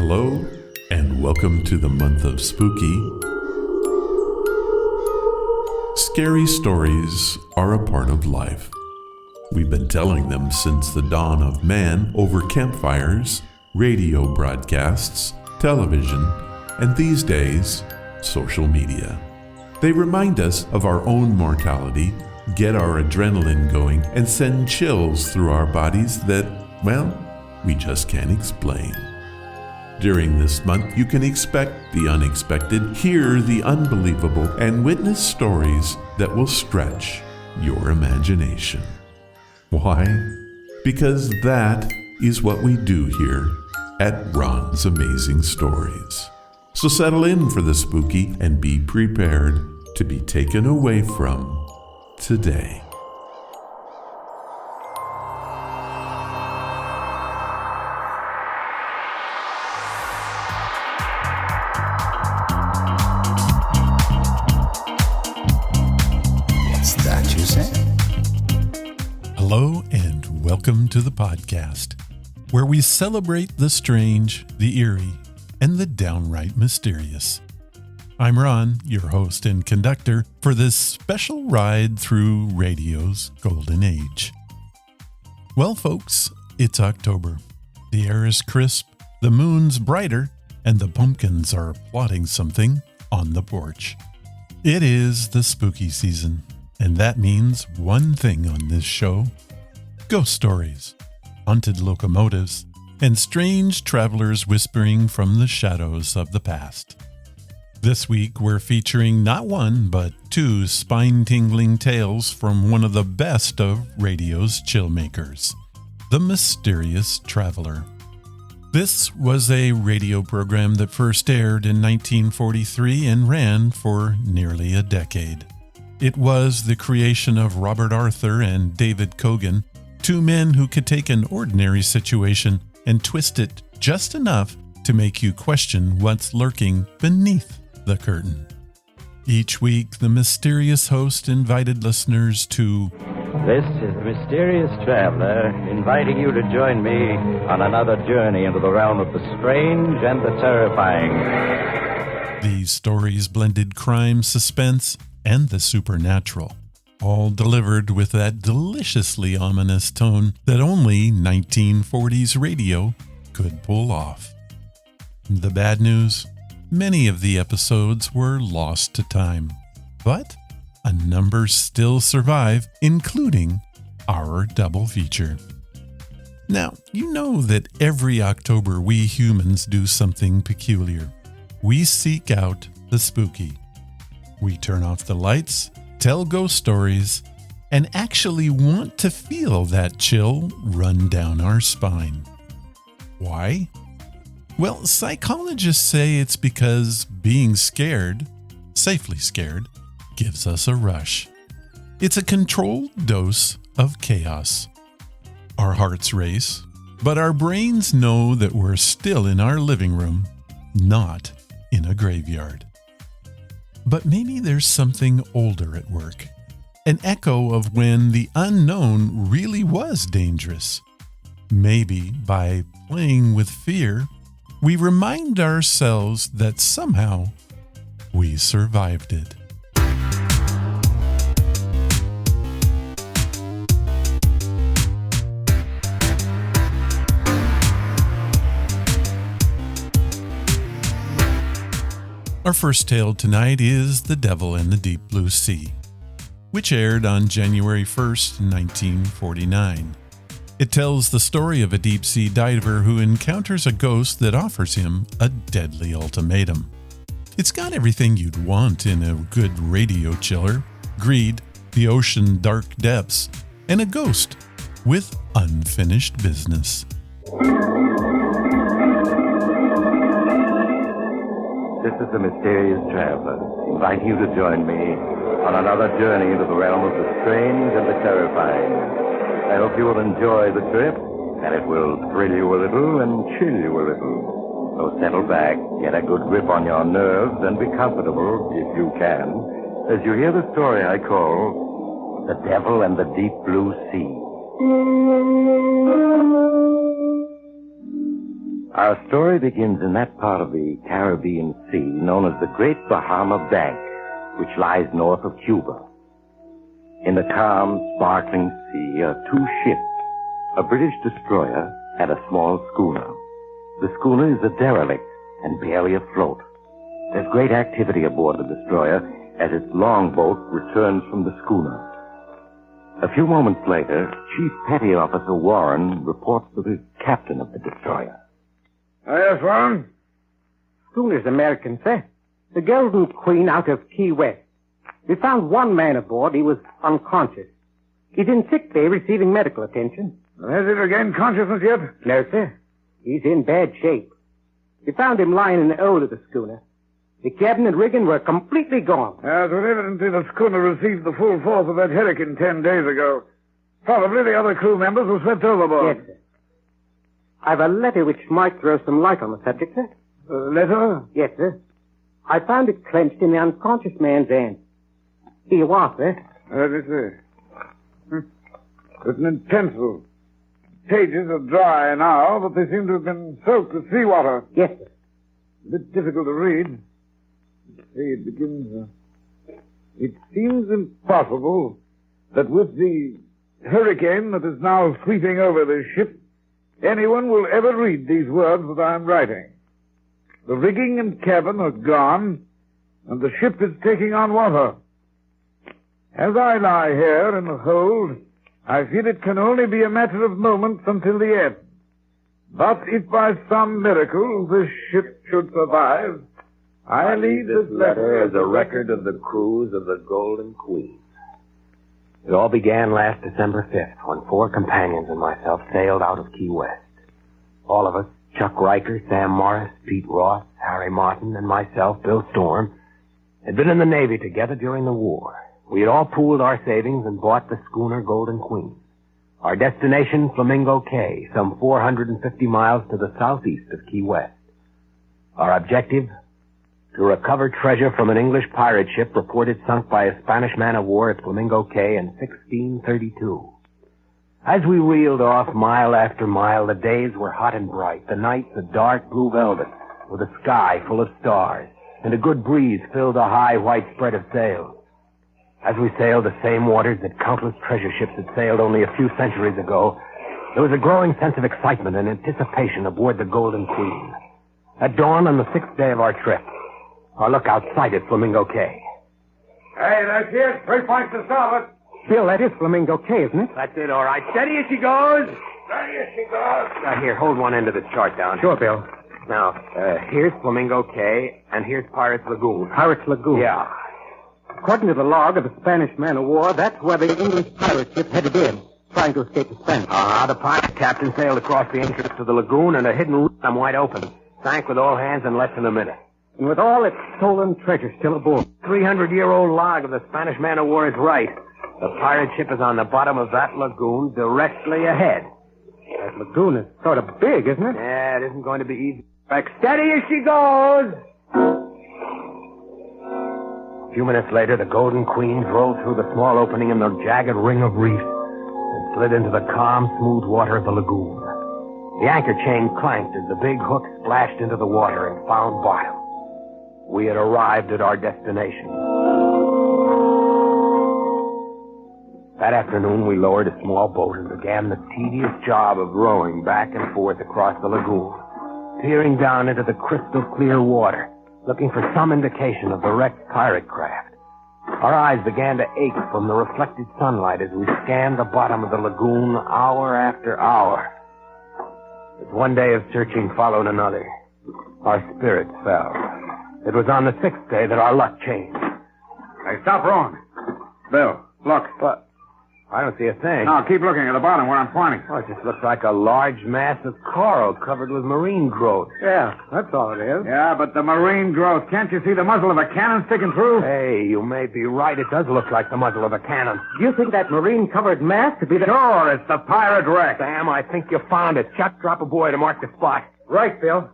Hello, and welcome to the month of spooky. Scary stories are a part of life. We've been telling them since the dawn of man over campfires, radio broadcasts, television, and these days, social media. They remind us of our own mortality, get our adrenaline going, and send chills through our bodies that, well, we just can't explain. During this month, you can expect the unexpected, hear the unbelievable, and witness stories that will stretch your imagination. Why? Because that is what we do here at Ron's Amazing Stories. So settle in for the spooky and be prepared to be taken away from today. Hello and welcome to the podcast, where we celebrate the strange, the eerie, and the downright mysterious. I'm Ron, your host and conductor for this special ride through radio's golden age. Well, folks, it's October. The air is crisp, the moon's brighter, and the pumpkins are plotting something on the porch. It is the spooky season. And that means one thing on this show: ghost stories, haunted locomotives, and strange travelers whispering from the shadows of the past. This week we're featuring not one, but two spine-tingling tales from one of the best of radio's chill makers, The Mysterious Traveler. This was a radio program that first aired in 1943 and ran for nearly a decade. It was the creation of Robert Arthur and David Cogan, two men who could take an ordinary situation and twist it just enough to make you question what's lurking beneath the curtain. Each week, the mysterious host invited listeners to This is the Mysterious Traveler, inviting you to join me on another journey into the realm of the strange and the terrifying. These stories blended crime, suspense, and the supernatural, all delivered with that deliciously ominous tone that only 1940s radio could pull off. The bad news? Many of the episodes were lost to time, but a number still survive, including our double feature. Now, you know that every October we humans do something peculiar. We seek out the spooky. We turn off the lights, tell ghost stories, and actually want to feel that chill run down our spine. Why? Well, psychologists say it's because being scared, safely scared, gives us a rush. It's a controlled dose of chaos. Our hearts race, but our brains know that we're still in our living room, not in a graveyard. But maybe there's something older at work, an echo of when the unknown really was dangerous. Maybe by playing with fear, we remind ourselves that somehow we survived it. Our first tale tonight is The Devil and the Deep Blue Sea, which aired on January 1st, 1949. It tells the story of a deep-sea diver who encounters a ghost that offers him a deadly ultimatum. It's got everything you'd want in a good radio chiller: greed, the ocean dark depths, and a ghost with unfinished business. This is the Mysterious Traveler, inviting you to join me on another journey into the realm of the strange and the terrifying. I hope you will enjoy the trip, and it will thrill you a little and chill you a little. So settle back, get a good grip on your nerves, and be comfortable, if you can, as you hear the story I call The Devil and the Deep Blue Sea. Our story begins in that part of the Caribbean Sea known as the Great Bahama Bank, which lies north of Cuba. In the calm, sparkling sea are two ships, a British destroyer and a small schooner. The schooner is a derelict and barely afloat. There's great activity aboard the destroyer as its longboat returns from the schooner. A few moments later, Chief Petty Officer Warren reports to the captain of the destroyer. Yes, Warren? Schooner's American, sir. The Golden Queen out of Key West. We found one man aboard. He was unconscious. He's in sick bay receiving medical attention. Has he regained consciousness yet? No, sir. He's in bad shape. We found him lying in the hold of the schooner. The cabin and rigging were completely gone. Yes, but evidently the schooner received the full force of that hurricane 10 days ago. Probably the other crew members were swept overboard. Yes, sir. I've a letter which might throw some light on the subject, sir. A letter? Yes, sir. I found it clenched in the unconscious man's hand. Here you are, sir. Let me see. Written in pencil. Pages are dry now, but they seem to have been soaked with seawater. Yes, sir. A bit difficult to read. Let's see, it begins... It seems impossible that with the hurricane that is now sweeping over this ship, anyone will ever read these words that I am writing. The rigging and cabin are gone, and the ship is taking on water. As I lie here in the hold, I feel it can only be a matter of moments until the end. But if by some miracle this ship should survive, I leave this letter as a record of the cruise of the Golden Queen. It all began last December 5th when 4 companions and myself sailed out of Key West. All of us, Chuck Riker, Sam Morris, Pete Ross, Harry Martin, and myself, Bill Storm, had been in the Navy together during the war. We had all pooled our savings and bought the schooner Golden Queen. Our destination, Flamingo Cay, some 450 miles to the southeast of Key West. Our objective, to recover treasure from an English pirate ship reported sunk by a Spanish man-of-war at Flamingo Cay in 1632. As we reeled off mile after mile, the days were hot and bright, the nights a dark blue velvet, with a sky full of stars, and a good breeze filled the high white spread of sails. As we sailed the same waters that countless treasure ships had sailed only a few centuries ago, there was a growing sense of excitement and anticipation aboard the Golden Queen. At dawn on the 6th day of our trip, our lookout sighted Flamingo Cay. Hey, that's it. 3 points to starboard. Bill, that is Flamingo Cay, isn't it? That's it, all right. Steady as she goes. Steady as she goes. Here, hold one end of the chart down. Sure, Bill. Now, here's Flamingo Cay, and here's Pirates Lagoon. Pirates Lagoon. Yeah. According to the log of the Spanish man-of-war, that's where the English pirate ship headed in, trying to escape the Spanish. The pirate captain sailed across the entrance to the lagoon, and a hidden route wide open. Sank with all hands in less than a minute. And with all its stolen treasure still aboard. 300-year-old log of the Spanish man-of-war is right. The pirate ship is on the bottom of that lagoon directly ahead. That lagoon is sort of big, isn't it? Yeah, it isn't going to be easy. Back steady as she goes. A few minutes later, the Golden Queen drove through the small opening in the jagged ring of reef and slid into the calm, smooth water of the lagoon. The anchor chain clanked as the big hook splashed into the water and found bottom. We had arrived at our destination. That afternoon, we lowered a small boat and began the tedious job of rowing back and forth across the lagoon, peering down into the crystal clear water, looking for some indication of the wrecked pirate craft. Our eyes began to ache from the reflected sunlight as we scanned the bottom of the lagoon hour after hour. As one day of searching followed another, our spirits fell. It was on the 6th day that our luck changed. Hey, stop rowing. Bill, look. What? I don't see a thing. Now, keep looking at the bottom where I'm pointing. Oh, it just looks like a large mass of coral covered with marine growth. Yeah, that's all it is. Yeah, but the marine growth. Can't you see the muzzle of a cannon sticking through? Hey, you may be right. It does look like the muzzle of a cannon. Do you think that marine-covered mass could be the... Sure, it's the pirate wreck. Sam, I think you found it. Chuck, drop a boy to mark the spot. Right, Bill.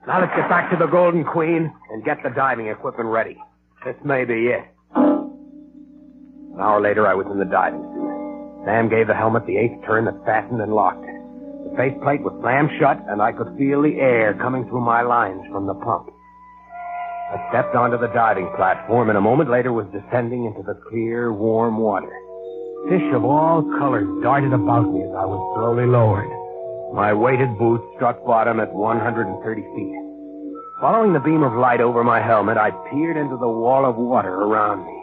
Now let's get back to the Golden Queen and get the diving equipment ready. This may be it. An hour later, I was in the diving suit. Sam gave the helmet the 8th turn that fastened and locked it. The faceplate was slammed shut, and I could feel the air coming through my lines from the pump. I stepped onto the diving platform, and a moment later was descending into the clear, warm water. Fish of all colors darted about me as I was slowly lowered. My weighted boots struck bottom at 130 feet. Following the beam of light over my helmet, I peered into the wall of water around me.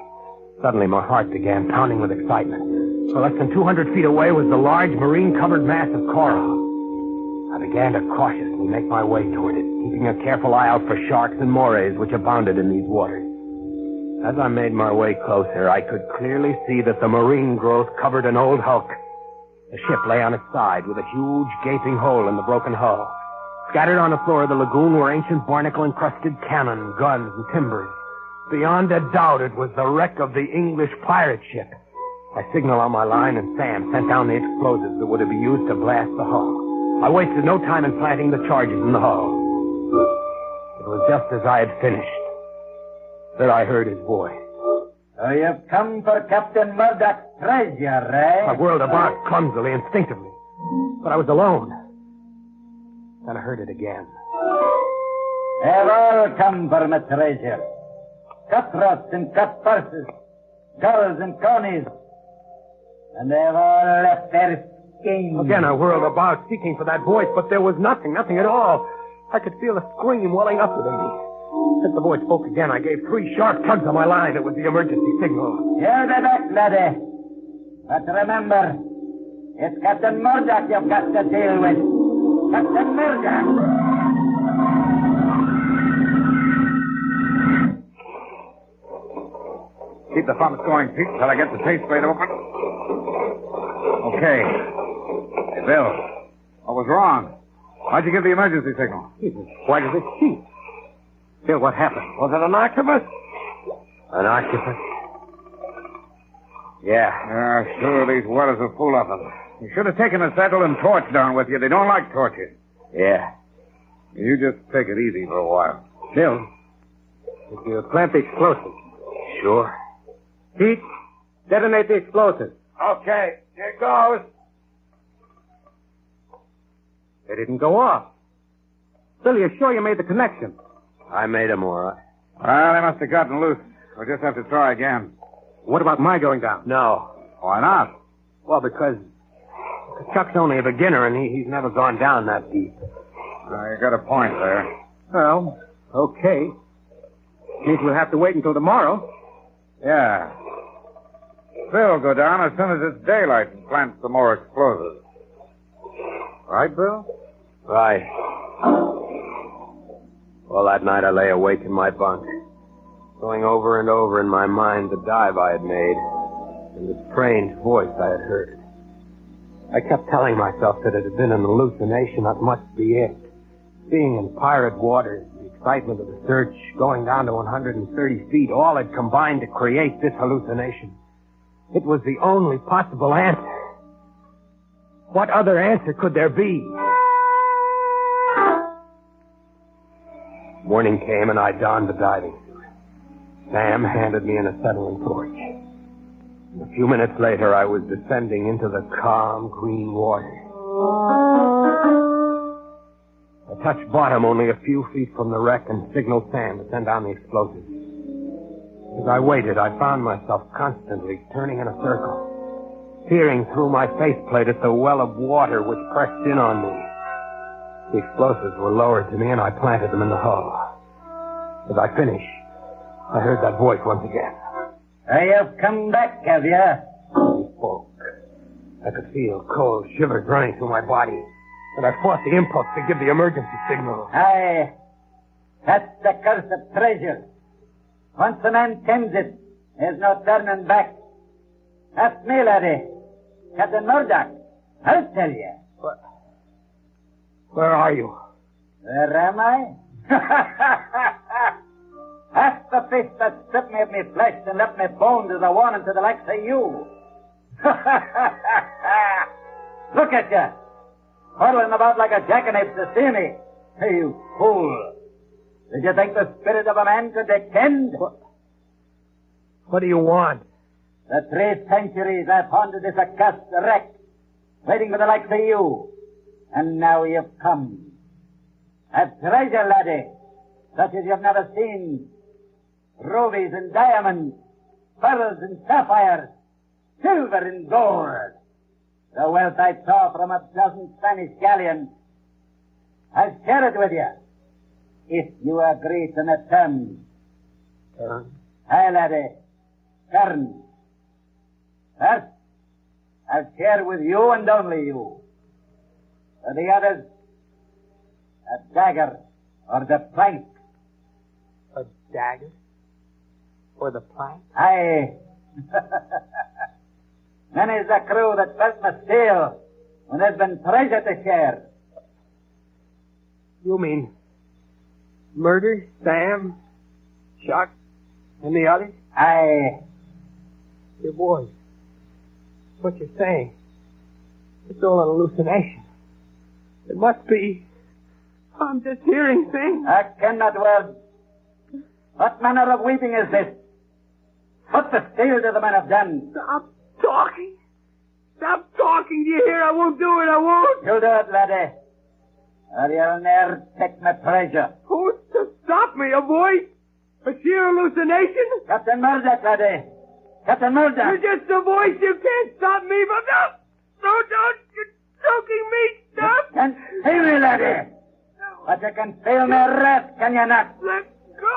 Suddenly, my heart began pounding with excitement. For less than 200 feet away was the large marine-covered mass of coral. I began to cautiously make my way toward it, keeping a careful eye out for sharks and morays which abounded in these waters. As I made my way closer, I could clearly see that the marine growth covered an old hulk. The ship lay on its side with a huge gaping hole in the broken hull. Scattered on the floor of the lagoon were ancient barnacle-encrusted cannon, guns, and timbers. Beyond a doubt, it was the wreck of the English pirate ship. I signaled on my line, and Sam sent down the explosives that were to be used to blast the hull. I wasted no time in planting the charges in the hull. It was just as I had finished that I heard his voice. So you've come for Captain Murdoch's treasure, eh? I whirled about clumsily, instinctively. But I was alone. Then I heard it again. They've all come for my treasure. Cutthroats and cut purses, gulls and conies. And they've all left their skins. Again I whirled about, seeking for that voice, but there was nothing at all. I could feel a scream welling up within me. As the voice spoke again, I gave 3 sharp tugs on my line. It was the emergency signal. You're the back, laddie. But remember, it's Captain Murdoch you've got to deal with. Captain Murdoch! Keep the pumps going, Pete, till I get the faceplate open. Okay. Hey, Bill, what was wrong? Why'd you give the emergency signal? Why did it sheet? Bill, what happened? Was it an octopus? An octopus? Yeah. Sure, these waters are full of them. You should have taken a saddle and torch down with you. They don't like torches. Yeah. You just take it easy for a while. Bill, did you plant the explosives? Sure. Pete, detonate the explosives. Okay, here goes. They didn't go off. Bill, you're sure you made the connection? I made them all right. Well, they must have gotten loose. We'll just have to try again. What about my going down? No. Why not? Well, because Chuck's only a beginner, and he's never gone down that deep. You got a point there. Well, okay. Means we'll have to wait until tomorrow. Yeah. Phil will go down as soon as it's daylight and plant some more explosives. Right, Bill? Right. Well, that night I lay awake in my bunk, going over and over in my mind the dive I had made and the strange voice I had heard. I kept telling myself that it had been an hallucination, that must be it. Being in pirate waters, the excitement of the search, going down to 130 feet, all had combined to create this hallucination. It was the only possible answer. What other answer could there be? Morning came and I donned the diving suit. Sam handed me an acetylene torch. A few minutes later, I was descending into the calm, green water. I touched bottom only a few feet from the wreck and signaled Sam to send down the explosives. As I waited, I found myself constantly turning in a circle, peering through my faceplate at the well of water which pressed in on me. The explosives were lowered to me, and I planted them in the hull. As I finished, I heard that voice once again. You've come back, have you? He spoke. I could feel cold shivers running through my body, and I fought the impulse to give the emergency signal. Aye. That's the curse of treasure. Once a man tends it, there's no turning back. That's me, laddie. Captain Murdoch. I'll tell you. Where are you? Where am I? That's the fish that stripped me of me flesh and left me bones as a warning to the likes of you. Look at you. Huddling about like a jackanapes to see me. Hey, you fool. Did you think the spirit of a man could descend? What do you want? The 3 centuries I've pondered this accursed wreck, waiting for the likes of you. And now you've come. A treasure, laddie, such as you've never seen. Rubies and diamonds, pearls and sapphires, silver and gold. The wealth I saw from a dozen Spanish galleons. I'll share it with you, if you agree to the terms. Terms? Aye, laddie, terms. First, I'll share with you and only you. For the others, a dagger or the plank. A dagger? Or the plank? Aye. Many's the crew that felt my steel when there's been treasure to share. You mean murder, Sam, Chuck, and the others? Aye. Your boys. What you're saying. It's all an hallucination. It must be. I'm just hearing things. I cannot word. What manner of weeping is this? What the steel do the men have done? Stop talking. Stop talking. Do you hear? I won't do it. I won't. You'll do it, laddie. Or you'll ne'er take my treasure. Who's to stop me? A voice? A sheer hallucination? Captain Murdoch, laddie. Captain Murdoch. You're just a voice. You can't stop me. But no. No, don't. You're choking me. Stop. You can feel me, laddie. But you can feel me wrath, can you not? Let go.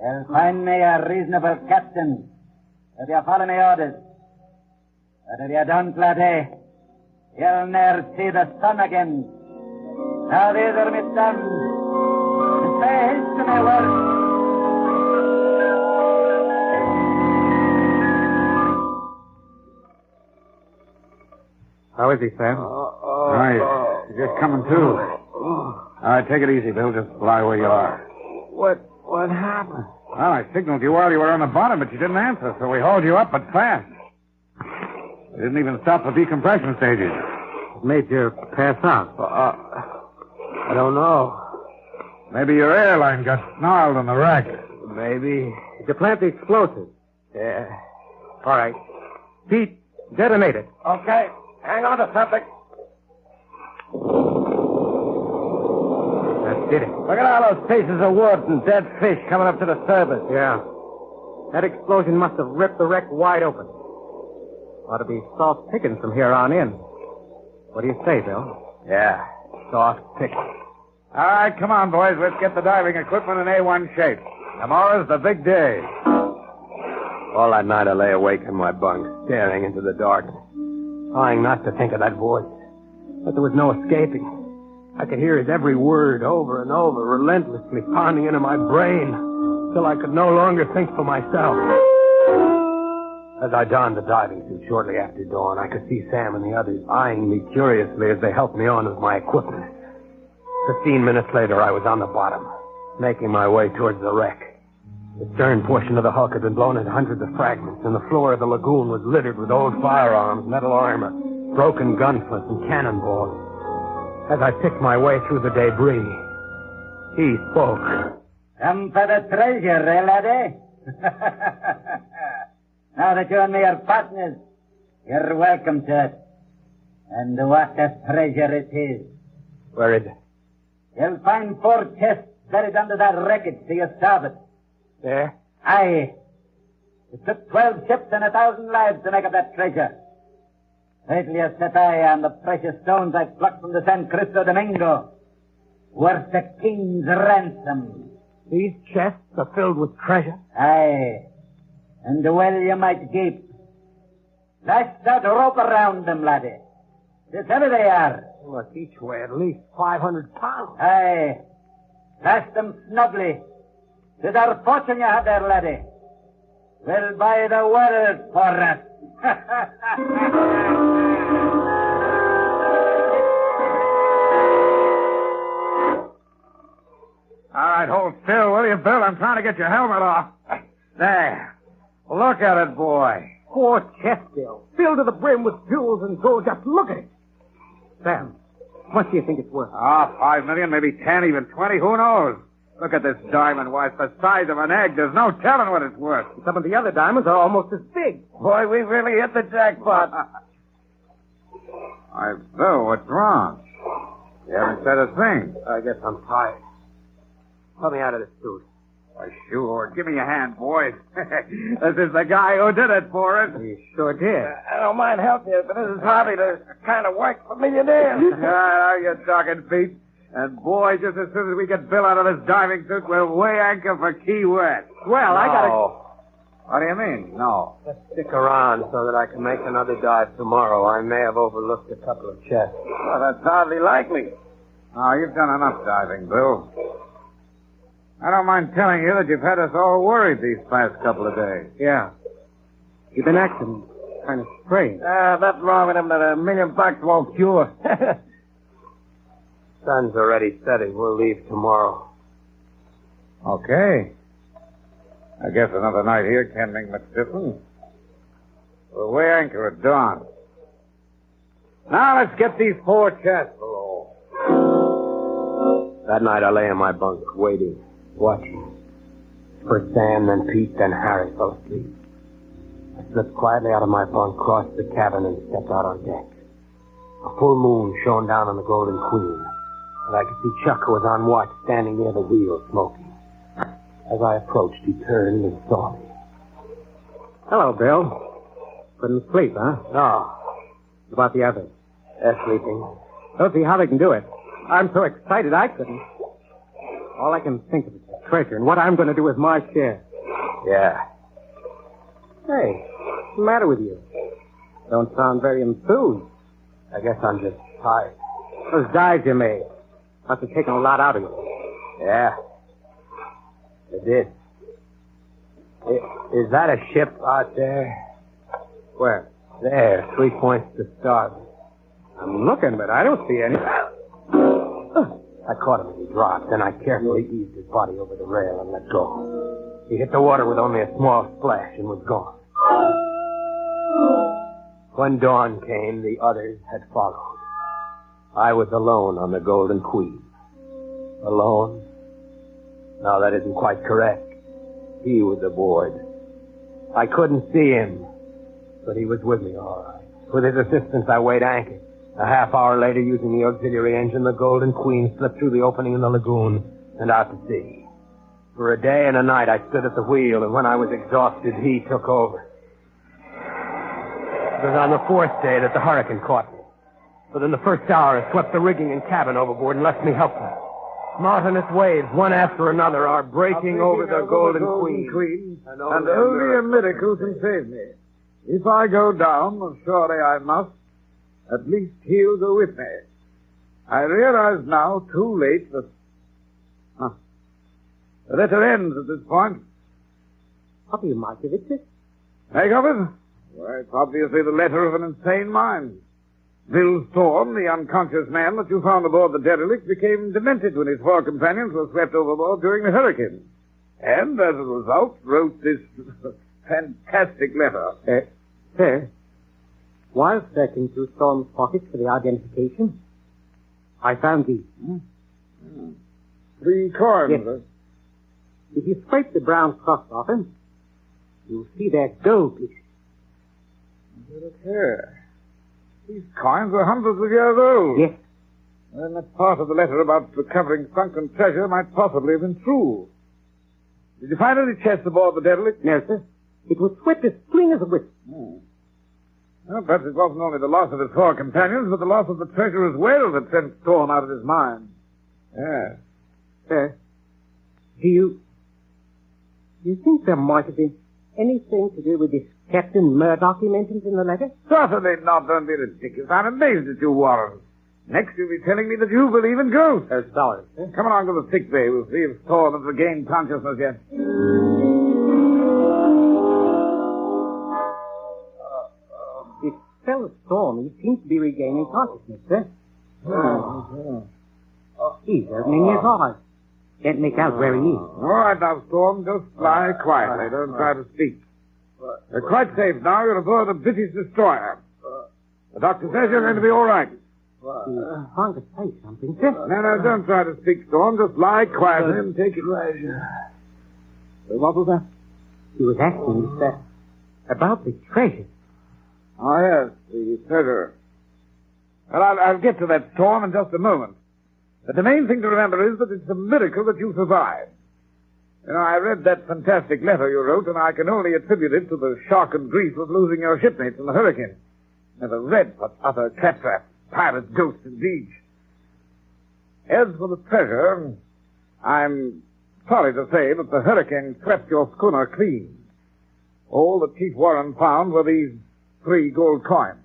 You'll find me a reasonable captain if you follow me orders. But if you don't, laddie, you'll ne'er see the sun again. Now these are my terms. And say haste to my word. How is he, Sam? Right. You're just coming to. All right, take it easy, Bill. Just lie where you are. What happened? Well, I signaled you while you were on the bottom, but you didn't answer, so we hauled you up, but fast. We didn't even stop for decompression stages. Made you pass out. I don't know. Maybe your airline got snarled in the wreck. Maybe. Did you plant the explosive? Yeah. All right. Pete, detonate it. Okay. Hang on to something. That did it. Look at all those pieces of wood and dead fish coming up to the surface. Yeah. That explosion must have ripped the wreck wide open. Ought to be soft picking from here on in. What do you say, Bill? Yeah. Soft pick. All right, come on, boys. Let's get the diving equipment in A1 shape. Tomorrow's the big day. All that night I lay awake in my bunk, staring into the dark, trying not to think of that voice. But there was no escaping. I could hear his every word over and over, relentlessly pounding into my brain, till I could no longer think for myself. As I donned the diving suit shortly after dawn, I could see Sam and the others eyeing me curiously as they helped me on with my equipment. 15 minutes later, I was on the bottom, making my way towards the wreck. The stern portion of the hulk had been blown into hundreds of fragments, and the floor of the lagoon was littered with old firearms, metal armor, broken gunflints, and cannonballs. As I picked my way through the debris, he spoke. Come for the treasure, eh, laddie? Now that you and me are partners, you're welcome to it. And what a treasure it is. Where is it? You'll find 4 chests buried under that wreckage to your starboard. There? Aye. It took 12 ships and 1,000 lives to make up that treasure. Wait till you set eye on the precious stones I plucked from the San Cristo Domingo. Worth a king's ransom. These chests are filled with treasure? Aye. And well you might gape. Lash that rope around them, laddie. This heavy they are. Look, each weigh at least 500 pounds. Aye. Lash them snugly. With our fortune you have there, laddie. We'll buy the world for us. All right, hold still, will you, Bill? I'm trying to get your helmet off. There. Look at it, boy. 4 chests, Bill. Filled to the brim with jewels and gold. Just look at it. Sam, what do you think it's worth? 5 million, maybe 10, even 20. Who knows? Look at this diamond. Why, it's the size of an egg. There's no telling what it's worth. Some of the other diamonds are almost as big. Boy, we really hit the jackpot. Why, Bill, what's wrong? You haven't said a thing. I guess I'm tired. Put me out of the suit. Why, sure. Give me your hand, boys. This is the guy who did it for us. You sure did. I don't mind helping you, but this is hardly the kind of work for millionaires. Now you're talking, Pete. And boy, just as soon as we get Bill out of this diving suit, we'll weigh anchor for Key West. Well, I gotta... What do you mean, no? Let's stick around so that I can make another dive tomorrow. I may have overlooked a couple of chests. Well, that's hardly likely. Oh, you've done enough diving, Bill. I don't mind telling you that you've had us all worried these past couple of days. Yeah. You've been acting kind of strange. That's wrong with him that $1 million won't cure. Sun's already setting. We'll leave tomorrow. Okay. I guess another night here can't make much difference. We'll weigh anchor at dawn. Now let's get these 4 chests below. That night I lay in my bunk, waiting, watching. First Sam, then Pete, then Harry fell asleep. I slipped quietly out of my bunk, crossed the cabin, and stepped out on deck. A full moon shone down on the Golden Queen, and I could see Chuck, who was on watch, standing near the wheel, smoking. As I approached, he turned and saw me. Hello, Bill. Couldn't sleep, huh? No, What about the others? they're sleeping. Don't see how they can do it. I'm so excited I couldn't. All I can think of is the treasure and what I'm going to do with my share. Yeah. Hey, what's the matter with you? Don't sound very enthused. I guess I'm just tired. Those dives you made must have taken a lot out of you. Yeah. It did. Is that a ship out there? Where? There, 3 points to starboard. I'm looking, but I don't see any. I caught him as he dropped, then I carefully eased his body over the rail and let go. He hit the water with only a small splash and was gone. When dawn came, the others had followed. I was alone on the Golden Queen. Alone? No, that isn't quite correct. He was aboard. I couldn't see him, but he was with me all right. With his assistance, I weighed anchor. A half hour later, using the auxiliary engine, the Golden Queen slipped through the opening in the lagoon and out to sea. For a day and a night, I stood at the wheel, and when I was exhausted, he took over. It was on the 4th day that the hurricane caught me. Within the first hour, it swept the rigging and cabin overboard and left me helpless. Mountainous waves, one after another, are breaking over the Golden Queen. And only a miracle can save me. If I go down, well, surely I must, at least he'll go with me. I realize now, too late, that... The letter ends at this point. What do you make of it, sir? Make of it? Well, it's obviously the letter of an insane mind. Bill Storm, the unconscious man that you found aboard the derelict, became demented when his 4 companions were swept overboard during the hurricane. And, as a result, wrote this fantastic letter. Sir, while searching through Storm's pockets for the identification, I found these. 3 coins. Yes. If you scrape the brown crust off him, you'll see they're gold pieces. Look here. These coins are hundreds of years old. Yes. Then that part of the letter about recovering sunken treasure might possibly have been true. Did you find any chests aboard the derelict? No, sir. It was swept as clean as a whistle. Well, perhaps it wasn't only the loss of his 4 companions, but the loss of the treasure as well that sent Storm out of his mind. Yes. Sir, do you think there might have been anything to do with this Captain Murdoch he mentions in the letter? Certainly not. Don't be ridiculous. I'm amazed at you, Warren. Next you'll be telling me that you believe in ghosts. Sorry, sir. Come along to the sick bay. We'll see if Storm has regained consciousness yet. This fellow Storm, he seems to be regaining consciousness, sir. He's opening his eyes. Can't make out where he is. All right now, Storm. Just lie quietly. Don't try to speak. You're quite safe now. You're aboard a British destroyer. The doctor says you're going to be all right. He's trying to say something, sir. No, don't try to speak, Storm. Just lie quietly and take it right. What was that? He was asking me, sir, about the treasure. Oh, yes, the treasure. Well, I'll get to that storm in just a moment. But the main thing to remember is that it's a miracle that you survived. You know, I read that fantastic letter you wrote, and I can only attribute it to the shock and grief of losing your shipmates in the hurricane. Never read such utter claptrap, pirate ghosts indeed. As for the treasure, I'm sorry to say that the hurricane swept your schooner clean. All that Chief Warren found were these 3 gold coins.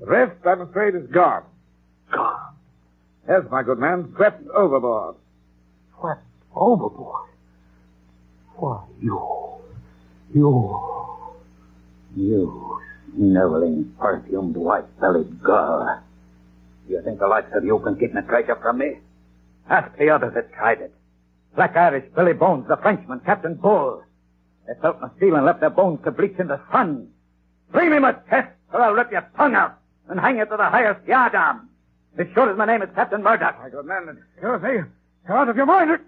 The rest, I'm afraid, is gone. Gone? Yes, my good man, swept overboard. Swept overboard? Why, you sniveling, perfumed, white-bellied girl. You think the likes of you can keep my treasure from me? Ask the others that tried it. Black Irish, Billy Bones, the Frenchman, Captain Bull. They felt my steel and left their bones to bleach in the sun. Bring me my chest, or I'll rip your tongue out and hang it to the highest yardarm. As sure as my name is Captain Murdoch. My good man, excuse me. You're out of your mind.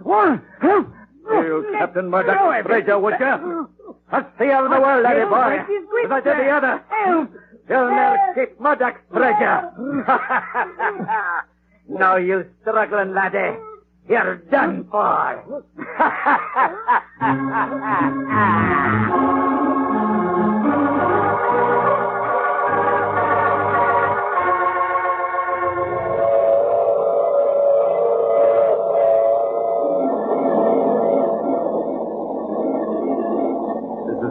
Warren, help! You, Captain Murdoch's treasure, would you? I'll see out of the world, laddie boy. As I did the other. You'll never keep Murdoch's treasure. Now, you struggling laddie, you're done for.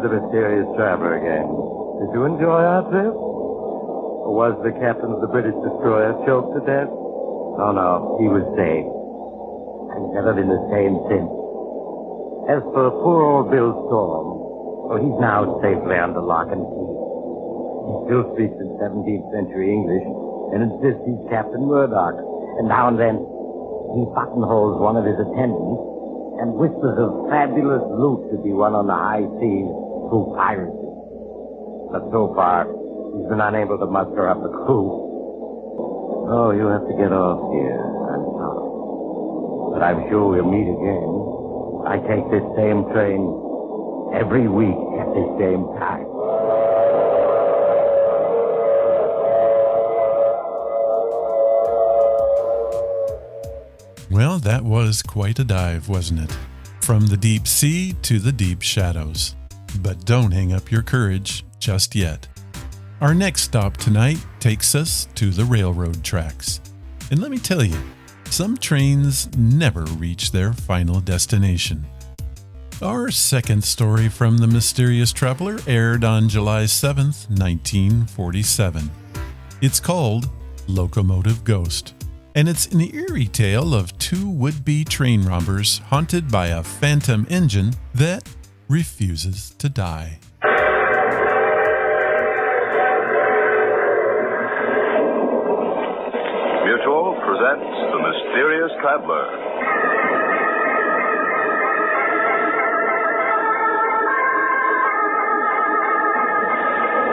The mysterious traveler again. Did you enjoy our trip? Or was the captain of the British destroyer choked to death? Oh, no, he was saved. And never been the same since. As for poor old Bill Storm, well, he's now safely under lock and key. He still speaks in 17th century English and insists he's Captain Murdoch. And now and then, he buttonholes one of his attendants and whispers of fabulous loot to be won on the high seas through piracy. But so far, he's been unable to muster up a crew. Oh, you have to get off here. I'm sorry. But I'm sure we'll meet again. I take this same train every week at the same time. Well, that was quite a dive, wasn't it? From the deep sea to the deep shadows. But don't hang up your courage just yet. Our next stop tonight takes us to the railroad tracks. And let me tell you, some trains never reach their final destination. Our second story from the Mysterious Traveler aired on July 7th, 1947. It's called Locomotive Ghost. And it's an eerie tale of 2 would-be train robbers haunted by a phantom engine that refuses to die. Mutual presents The Mysterious Traveler.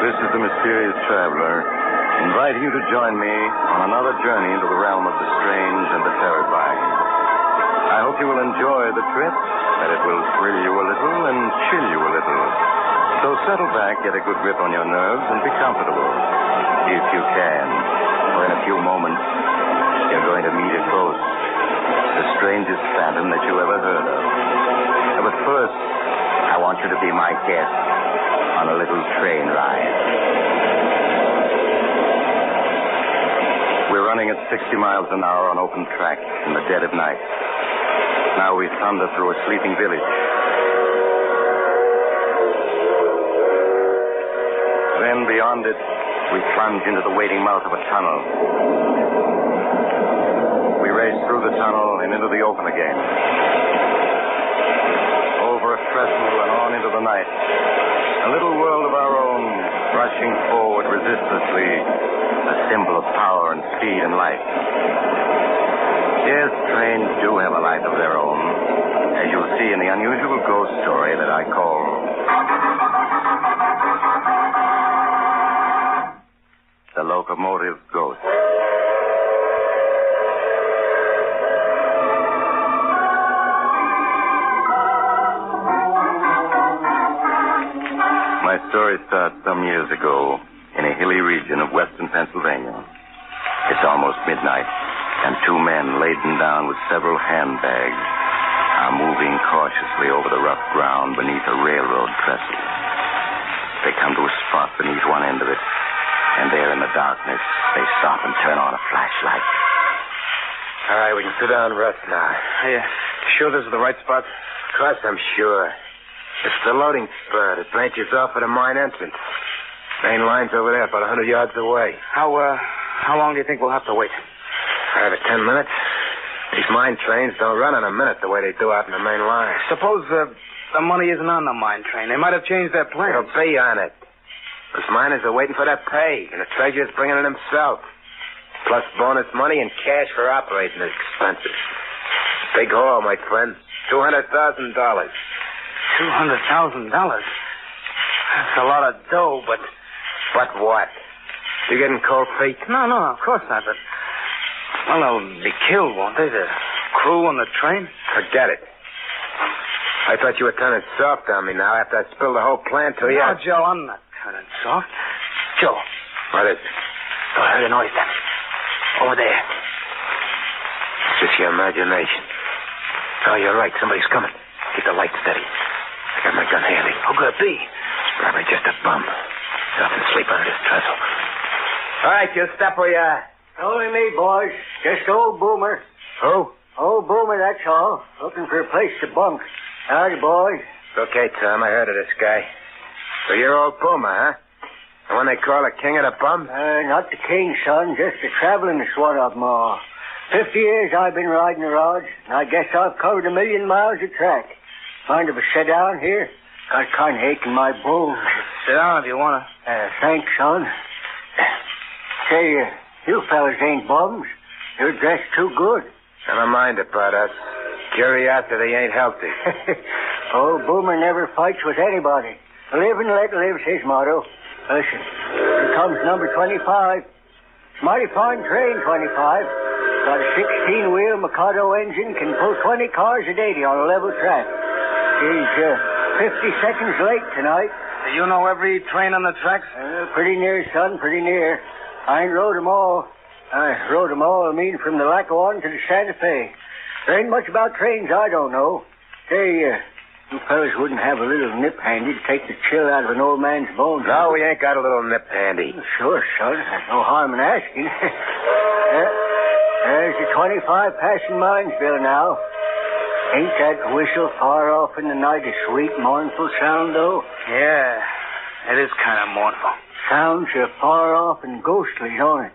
This is the Mysterious Traveler, inviting you to join me on another journey into the realm of the strange and the terrifying. I hope you will enjoy the trip, that it will thrill you a little and chill you a little. So settle back, get a good grip on your nerves, and be comfortable, if you can. For in a few moments, you're going to meet a ghost, the strangest phantom that you ever heard of. But first, I want you to be my guest on a little train ride. We're running at 60 miles an hour on open track in the dead of night. Now we thunder through a sleeping village. Then beyond it, we plunge into the waiting mouth of a tunnel. We race through the tunnel and into the open again. Over a trestle and on into the night. A little world of our own, rushing forward resistlessly, a symbol of power and speed and life. Yes, trains do have a life of their own, as you'll see in the unusual ghost story that I call The Locomotive Ghost. My story starts some years ago in a hilly region of western Pennsylvania. It's almost midnight, and two men laden down with several handbags are moving cautiously over the rough ground beneath a railroad trestle. They come to a spot beneath one end of it, and there in the darkness, they stop and turn on a flashlight. All right, we can sit down and rest now. Hey, sure this is the right spot? Of course, I'm sure. It's the loading spur that branches off at the mine entrance. Main line's over there, about 100 yards away. How long do you think we'll have to wait? 5 or 10 minutes. These mine trains don't run in a minute the way they do out in the main line. Suppose the money isn't on the mine train. They might have changed their plans. It'll be on it. Those miners are waiting for their pay, and the treasurer's bringing it himself. Plus bonus money and cash for operating expenses. Big haul, my friend. $200,000. $200,000? That's a lot of dough, but... But what? You getting cold feet? No, of course not, but... Well, they'll be killed, won't they? The crew on the train? Forget it. I thought you were turning soft on me now after I spilled the whole plan to you. No, Joe, I'm not turning soft. Joe. What is it? Oh, I heard a noise then. Over there. It's just your imagination. Oh, you're right. Somebody's coming. Keep the light steady. I got my gun handy. Who could it be? It's probably just a bum. Nothing sleep under this trestle. All right, you stop where you are. Only me, boys. Just old Boomer. Who? Old Boomer, that's all. Looking for a place to bunk. Howdy, boys. It's okay, Tom. I heard of this guy. So you're old Boomer, huh? The one they call the king of the bums? Not the king, son. Just the travelingest one of them all. 50 years I've been riding the rods, and I guess I've covered 1 million miles of track. Mind if I sit down here? Got a kind of ache in my bones. Sit down if you want to. Thanks, son. Say, you fellas ain't bums. You're dressed too good. Never mind about us. Curiosity ain't healthy. Old Boomer never fights with anybody. Live and let live's his motto. Listen, here comes number 25. It's mighty fine train, 25. Got a 16-wheel Mikado engine, can pull 20 cars a day on a level track. He's 50 seconds late tonight. Do you know every train on the tracks? Pretty near, son, pretty near. I ain't rode them all. I rode them all, from the Lackawanna to the Santa Fe. There ain't much about trains I don't know. Say, you fellas wouldn't have a little nip handy to take the chill out of an old man's bones. No, we ain't got a little nip handy. Sure, son. There's no harm in asking. There's the 25 passing Minesville now. Ain't that whistle far off in the night a sweet, mournful sound, though? Yeah, it is kind of mournful. Sounds far off and ghostly, don't it?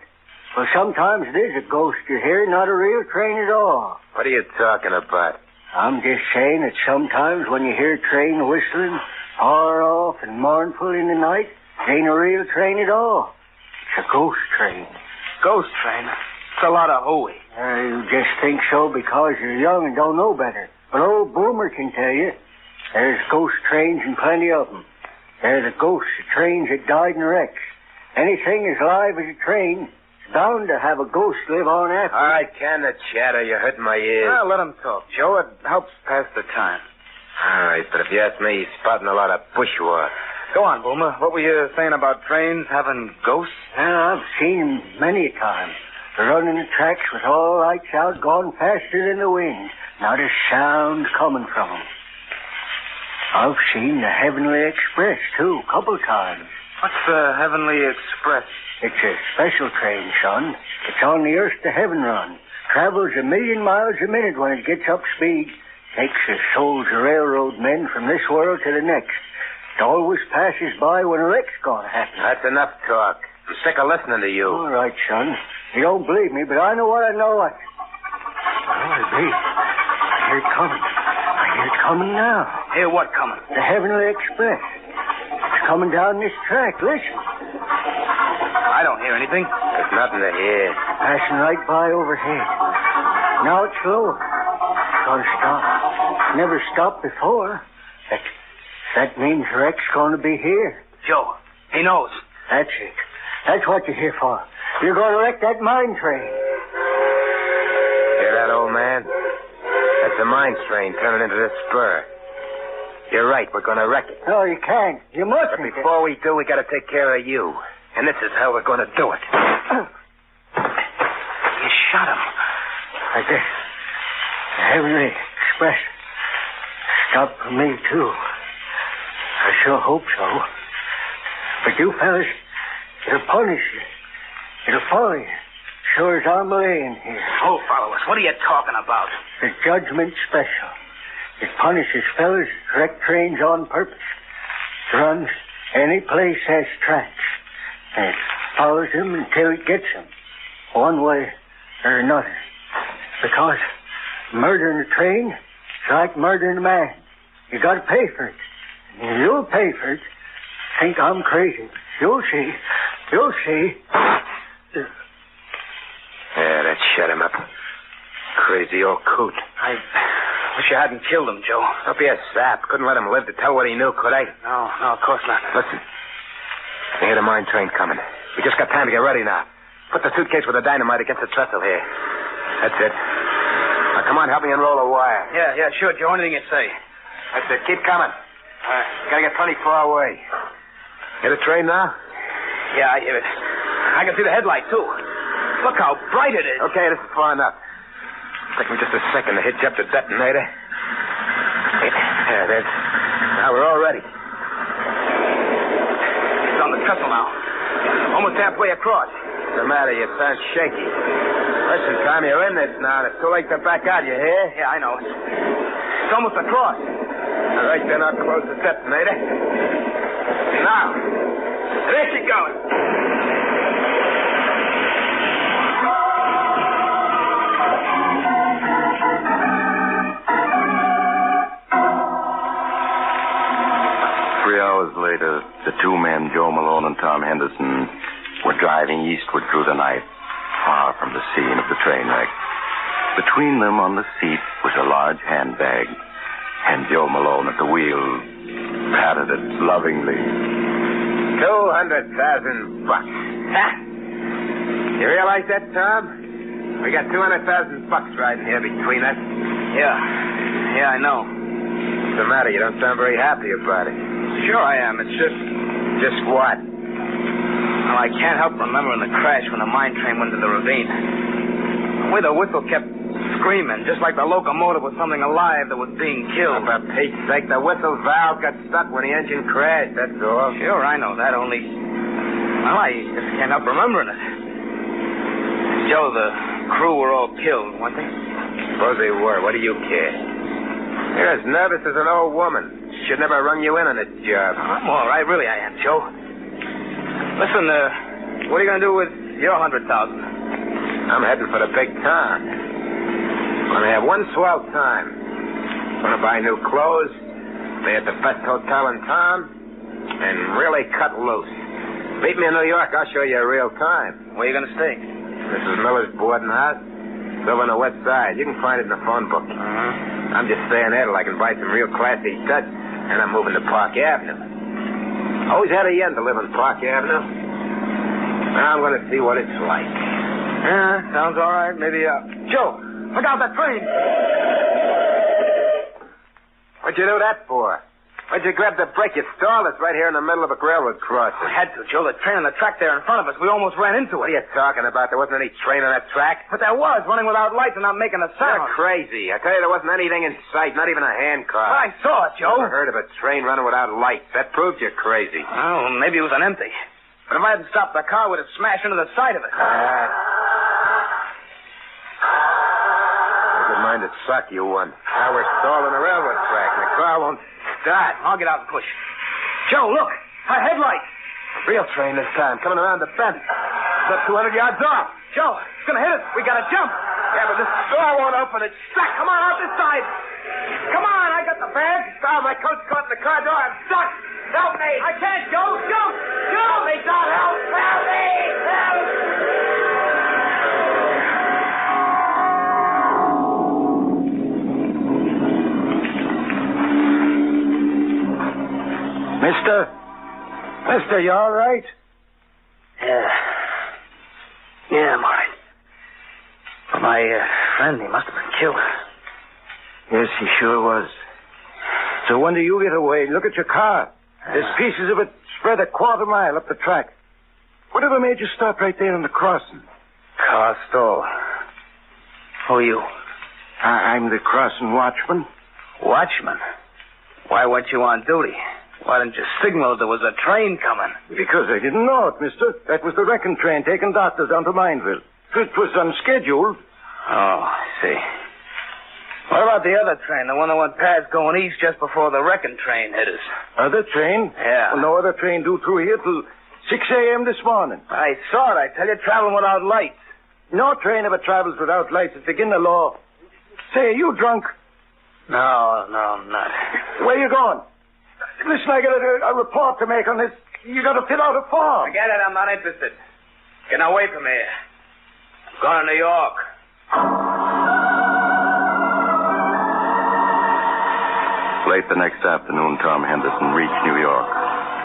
Well, sometimes it is a ghost you hear, not a real train at all. What are you talking about? I'm just saying that sometimes when you hear a train whistling far off and mournful in the night, it ain't a real train at all. It's a ghost train. Ghost train? It's a lot of hooey. You just think so because you're young and don't know better. But old Boomer can tell you. There's ghost trains and plenty of them. They're the ghosts of trains that died in wrecks. Anything as live as a train is bound to have a ghost live on after. All right, can the chatter. You're hurting my ears. Well, let him talk, Joe. It helps pass the time. All right, but if you ask me, he's spouting a lot of bushwork. Go on, Boomer. What were you saying about trains having ghosts? Well, I've seen them many a time. Running the tracks with all lights out, going faster than the wind. Not a sound coming from them. I've seen the Heavenly Express, too, a couple times. What's the Heavenly Express? It's a special train, son. It's on the Earth to Heaven run. Travels 1 million miles a minute when it gets up speed. Takes the souls of railroad men from this world to the next. It always passes by when a wreck's going to happen. That's enough talk. I'm sick of listening to you. All right, son. You don't believe me, but I know what I know. Oh, be. I hear it coming. I hear it coming now. Hear what coming? The Heavenly Express. It's coming down this track. Listen. I don't hear anything. There's nothing to hear. Passing right by overhead. Now it's slower. It's going to stop. It's never stopped before. That means wreck's going to be here. Joe, he knows. That's it. That's what you're here for. You're going to wreck that mine train. Hear that, old man? That's the mine train turning into this spur. You're right. We're going to wreck it. No, you can't. You mustn't. But before we do, we got to take care of you. And this is how we're going to do it. You shot him. I guess the Heavenly Express stopped for me, too. I sure hope so. But you fellas, it'll punish you. It'll follow you. Sure as I'm laying here. Oh, follow us. What are you talking about? The Judgment Special. It punishes fellas that wreck trains on purpose. It runs any place has tracks. And it follows them until it gets them. One way or another. Because murdering a train is like murdering a man. You gotta pay for it. And you'll pay for it. Think I'm crazy. You'll see. You'll see. Yeah, that shut him up. Crazy old coot. I wish you hadn't killed him, Joe. Don't be a sap. Couldn't let him live to tell what he knew, could I? No, of course not. Listen. I hear the mine train coming. We just got time to get ready now. Put the suitcase with the dynamite against the trestle here. That's it. Now, come on, help me unroll a wire. Yeah, sure, Joe. Anything you say. That's it. Keep coming. Gotta get plenty far away. Hear the train now? Yeah, I hear it. I can see the headlight, too. Look how bright it is. Okay, this is far enough. Take me just a second to hitch up the detonator. There it is. Now we're all ready. It's on the trestle now. Almost halfway across. What's the matter? You sound shaky. Listen, Tom, you're in this now. It's too late to back out, you hear? Yeah, I know. It's almost across. All right, then I'll close the detonator. Now. There she goes. Later, the two men, Joe Malone and Tom Henderson, were driving eastward through the night, far from the scene of the train wreck. Between them on the seat was a large handbag, and Joe Malone at the wheel patted it lovingly. 200,000 bucks. Ha! You realize that, Tom? We got 200,000 bucks riding here between us. Yeah, I know. What's the matter? You don't sound very happy about it. Sure I am. It's just... Just what? Well, I can't help remembering the crash when the mine train went into the ravine. The way the whistle kept screaming, just like the locomotive was something alive that was being killed. For Pete's sake, the whistle valve got stuck when the engine crashed, that's all. Sure, I know that, only... Well, I just can't help remembering it. Joe, the crew were all killed, weren't they? Suppose they were. What do you care? You're as nervous as an old woman. Should never run you in on this job. I'm all right, really I am, Joe. Listen, what are you going to do with your 100,000? I'm heading for the big town. Gonna have one swell time. Gonna buy new clothes, stay at the best hotel in town, and really cut loose. Meet me in New York, I'll show you a real time. Where are you going to stay? Mrs. Miller's boarding house. It's over on the west side. You can find it in the phone book. I'm just staying there till I can buy some real classy studs, and I'm moving to Park Avenue. Always had a yen to live on Park Avenue. Now I'm going to see what it's like. Yeah, sounds all right. Maybe, Joe, look out, that train. What'd you do that for? Why'd you grab the brake? You stalled us right here in the middle of a railroad crossing. I had to, Joe. The train on the track there in front of us. We almost ran into it. What are you talking about? There wasn't any train on that track. But there was, running without lights and not making a sound. You're crazy. I tell you, there wasn't anything in sight, not even a hand car. Well, I saw it, Joe. Never heard of a train running without lights. That proves you're crazy. Oh, maybe it was an empty. But if I hadn't stopped the car, we'd have smashed into the side of it. Good mind to suck, you one. Now we're stalled on the railroad track, and the car won't start. I'll get out and push. Joe, look. A headlight. A real train this time, coming around the bend. It's up 200 yards off. Joe, it's going to hit us. We got to jump. Yeah, but this door won't open. It's stuck. Come on, out this side. Come on, I got the bag. Oh, my coat's caught in the car door. I'm stuck. Help me. I can't, Joe. Joe. Help me, God. Help. Help me. Help. Mister, you all right? Yeah, I'm all right. But my friend, he must have been killed. Yes, he sure was. So when do you get away? Look at your car. There's pieces of it spread a quarter mile up the track. Whatever made you stop right there on the crossing? Car stole. Who are you? I'm the crossing watchman. Watchman? Why weren't you on duty? Why didn't you signal there was a train coming? Because I didn't know it, mister. That was the wrecking train taking doctors down to Mineville. It was unscheduled. Oh, I see. What about the other train, the one that went past going east just before the wrecking train hit us? Other train? Yeah. Well, no other train due through here till 6 a.m. this morning. I saw it, I tell you, traveling without lights. No train ever travels without lights. It's against the law. Say, are you drunk? No, I'm not. Where you going? Listen, I got a report to make on this. You got to fill out a form. Forget it, I'm not interested. Get away from here. I'm going to New York. Late the next afternoon, Tom Henderson reached New York.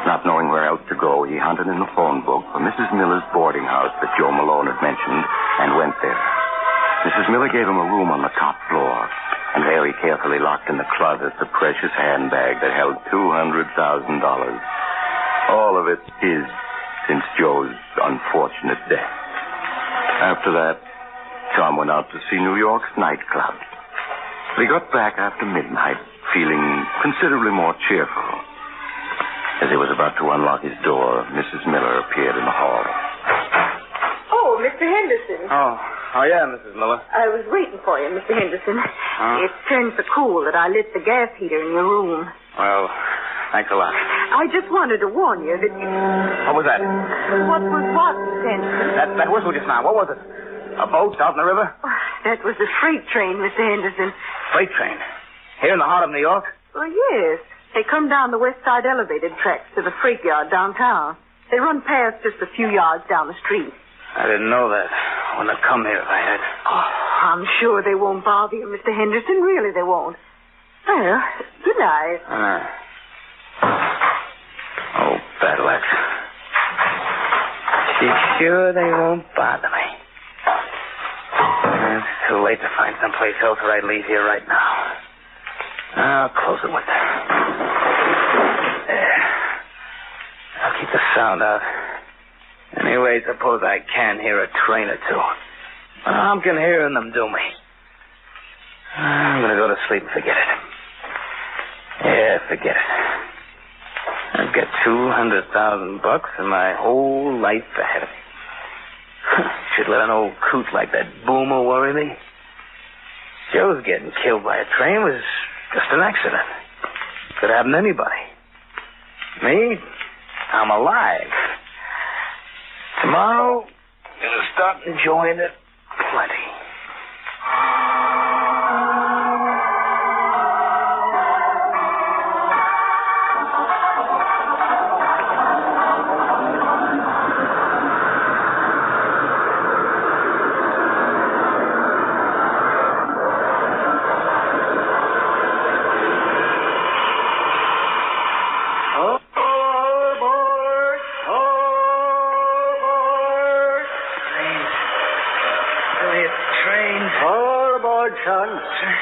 Not knowing where else to go, he hunted in the phone book for Mrs. Miller's boarding house that Joe Malone had mentioned and went there. Mrs. Miller gave him a room on the top floor, and there he carefully locked in the closet the precious handbag that held $200,000. All of it his since Joe's unfortunate death. After that, Tom went out to see New York's nightclubs. But he got back after midnight, feeling considerably more cheerful. As he was about to unlock his door, Mrs. Miller appeared in the hall. Oh, Mr. Henderson. Oh, yeah, Mrs. Miller. I was waiting for you, Mr. Henderson. It's turned so cool that I lit the gas heater in your room. Well, thanks a lot. I just wanted to warn you that... What was that? What was what, Mr. Henderson? That whistle just now. What was it? A boat out in the river? That was the freight train, Mr. Henderson. Freight train? Here in the heart of New York? Well, yes. They come down the west side elevated tracks to the freight yard downtown. They run past just a few yards down the street. I didn't know that. I wouldn't have come here if I had. Oh, I'm sure they won't bother you, Mr. Henderson. Really, they won't. Well, good night. Oh, battle axe. She's sure they won't bother me. It's too late to find someplace else where I'd leave here right now. I'll close the window. There. I'll keep the sound out. Anyway, suppose I can hear a train or two. I'm can hearing them do me. I'm going to go to sleep and forget it. Yeah, forget it. I've got $200,000 and my whole life ahead of me. Should let an old coot like that Boomer worry me. Joe's getting killed by a train was just an accident. Could happen to anybody. Me, I'm alive. Tomorrow, gonna start enjoying it plenty. Son.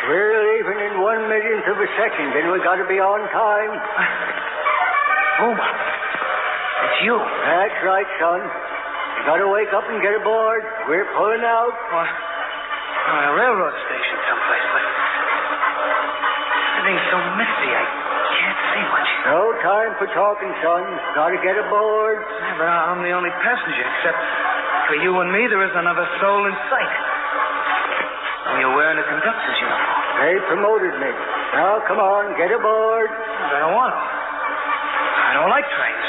We're leaving in 1/1,000,000th of a second, and we got to be on time. Boomer, it's you. That's right, son. You got to wake up and get aboard. We're pulling out. A railroad station someplace, but everything's so misty I can't see much. No time for talking, son. Got to get aboard. Yeah, but I'm the only passenger, except for you and me, there isn't another soul in sight. And you're wearing a conductor's uniform. They promoted me. Now, come on, get aboard. I don't want to. I don't like trains.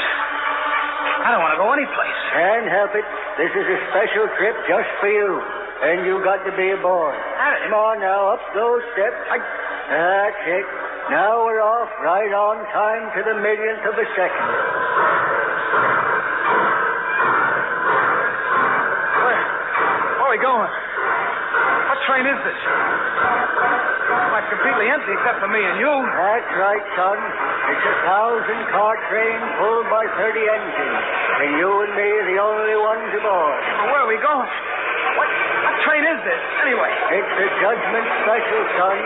I don't want to go anyplace. Can't help it. This is a special trip just for you. And you got to be aboard. Come on now, up those steps. That's it. Now we're off right on time to the 1,000,000th of a second. Where are we going? What train is this? Well, it's completely empty except for me and you. That's right, son. It's a 1,000-car train pulled by 30 engines. And you and me are the only ones aboard. Well, where are we going? What train is this, anyway? It's the Judgment Special, son.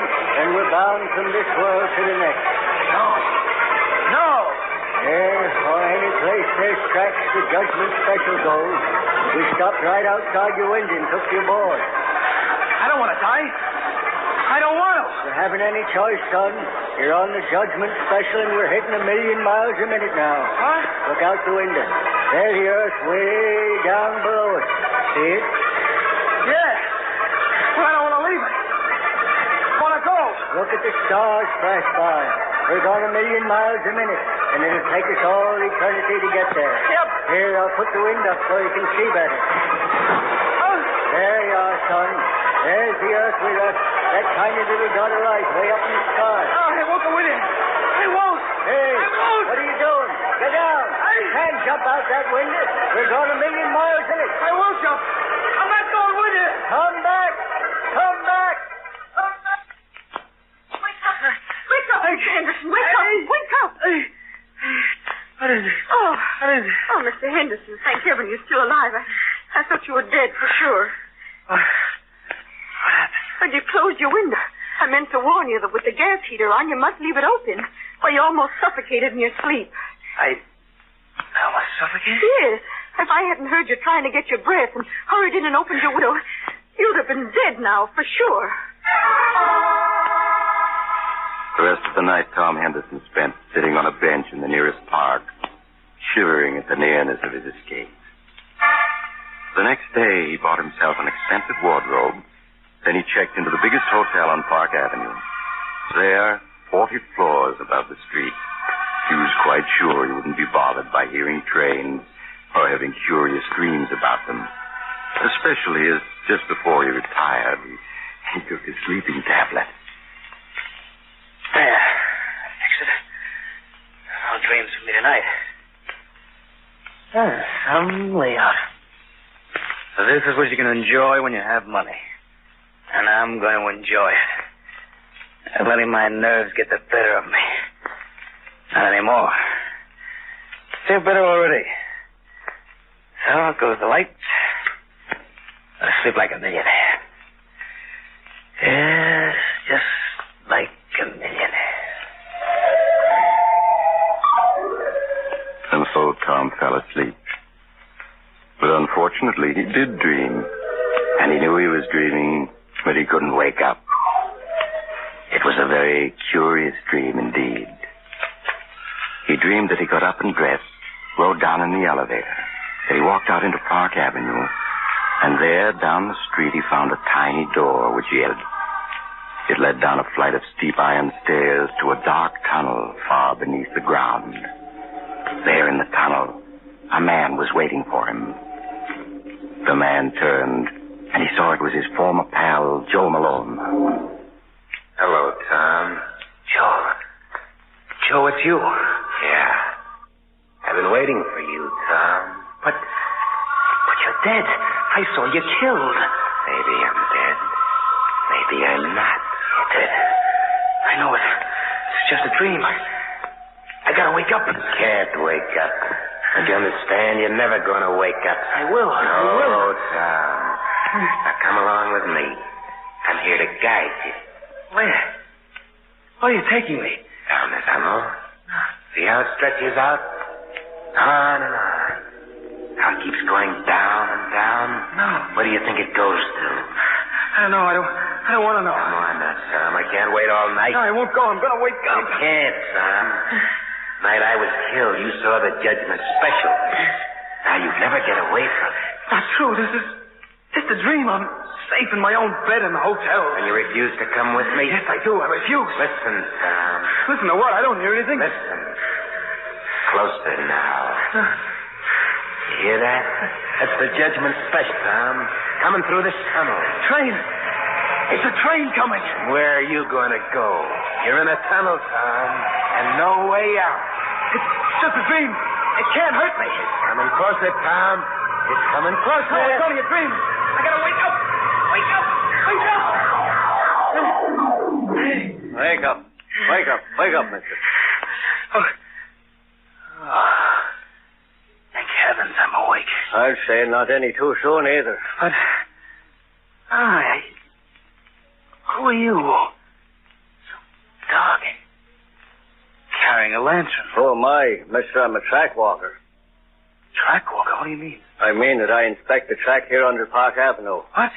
And we're bound from this world to the next. No. Yeah, or any place this tracks the Judgment Special goes. We stopped right outside your window and took you aboard. I don't want to die. I don't want to. You haven't any choice, son. You're on the Judgment Special and we're hitting 1,000,000 miles a minute now. What? Look out the window. There's the earth way down below us. See it? Yeah. Well, I don't want to leave it. I want to go. Look at the stars flash by. We're going 1,000,000 miles a minute, and it'll take us all eternity to get there. Yep. Here, I'll put the wind up so you can see better. Oh. There you are, son. There's the earth we left. That tiny little dot of light way up in the sky. Oh, I won't go in it. I won't. Hey, I won't. what are you doing? Get down. You can't jump out that window. We're going 1,000,000 miles in it. I won't jump. I'm not going with you. Come back. Come back. Wake up, Mr. Henderson. Wake up. Wake up. What is it? Oh. What is it? Oh, Mr. Henderson, thank heaven you're still alive. I thought you were dead for sure. What happened? But you closed your window. I meant to warn you that with the gas heater on, you must leave it open. Or you almost suffocated in your sleep. I almost suffocated? Yes. If I hadn't heard you trying to get your breath and hurried in and opened your window, you'd have been dead now, for sure. The rest of the night, Tom Henderson spent sitting on a bench in the nearest park, shivering at the nearness of his escape. The next day, he bought himself an expensive wardrobe. Then he checked into the biggest hotel on Park Avenue. There, 40 floors above the street, he was quite sure he wouldn't be bothered by hearing trains or having curious dreams about them. Especially as just before he retired, he took his sleeping tablet. There. Fix it. No dreams for me tonight. Some layout. So this is what you can enjoy when you have money. And I'm going to enjoy it. I'm letting my nerves get the better of me. Not anymore. Feel better already. So out goes the light. I sleep like a millionaire. Yes, just like a millionaire. And so Tom fell asleep. But unfortunately, he did dream. And he knew he was dreaming, but he couldn't wake up. It was a very curious dream indeed. He dreamed that he got up and dressed, rode down in the elevator, that he walked out into Park Avenue, and there, down the street, he found a tiny door which he had. It led down a flight of steep iron stairs to a dark tunnel far beneath the ground. There in the tunnel, a man was waiting for him. The man turned, and he saw it was his former pal, Joe Malone. Hello, Tom. Joe, it's you. Yeah. I've been waiting for you, Tom. But you're dead. I saw you killed. Maybe I'm dead. Maybe I'm not. You're dead. I know it. It's just a dream. I gotta wake up. You can't wake up. Don't you understand? You're never gonna wake up. I will. No, Tom. Now come along with me. I'm here to guide you. Where? Where are you taking me? Down the tunnel. See how it stretches out? On and on. How it keeps going down and down? No. Where do you think it goes to? I don't know. I don't want to know. Come on now, Tom. I can't wait all night. No, I won't go. I'm gonna wake up. You can't, Tom. Night I was killed, you saw the Judgment Special. Now you'd never get away from it. Not true. This is just a dream. I'm safe in my own bed in the hotel. And you refuse to come with me? Yes, I do. I refuse. Listen, Tom. Listen to what? I don't hear anything. Listen. Closer now. You hear that? That's the Judgment Special, Tom. Coming through this tunnel. Train. It's a train coming. Where are you going to go? You're in a tunnel, Tom, and no way out. It's just a dream. It can't hurt me. It's coming closer, Tom. It's coming closer. No, it's only a dream. I gotta wake up. Wake up. Wake up. Wake up. Wake up. Wake up, mister. Oh. Thank heavens I'm awake. I'd say not any too soon either. But... Who are you? Some dog. Carrying a lantern. Oh, my, mister, I'm a track walker. Track walker? What do you mean? I mean that I inspect the track here under Park Avenue. What?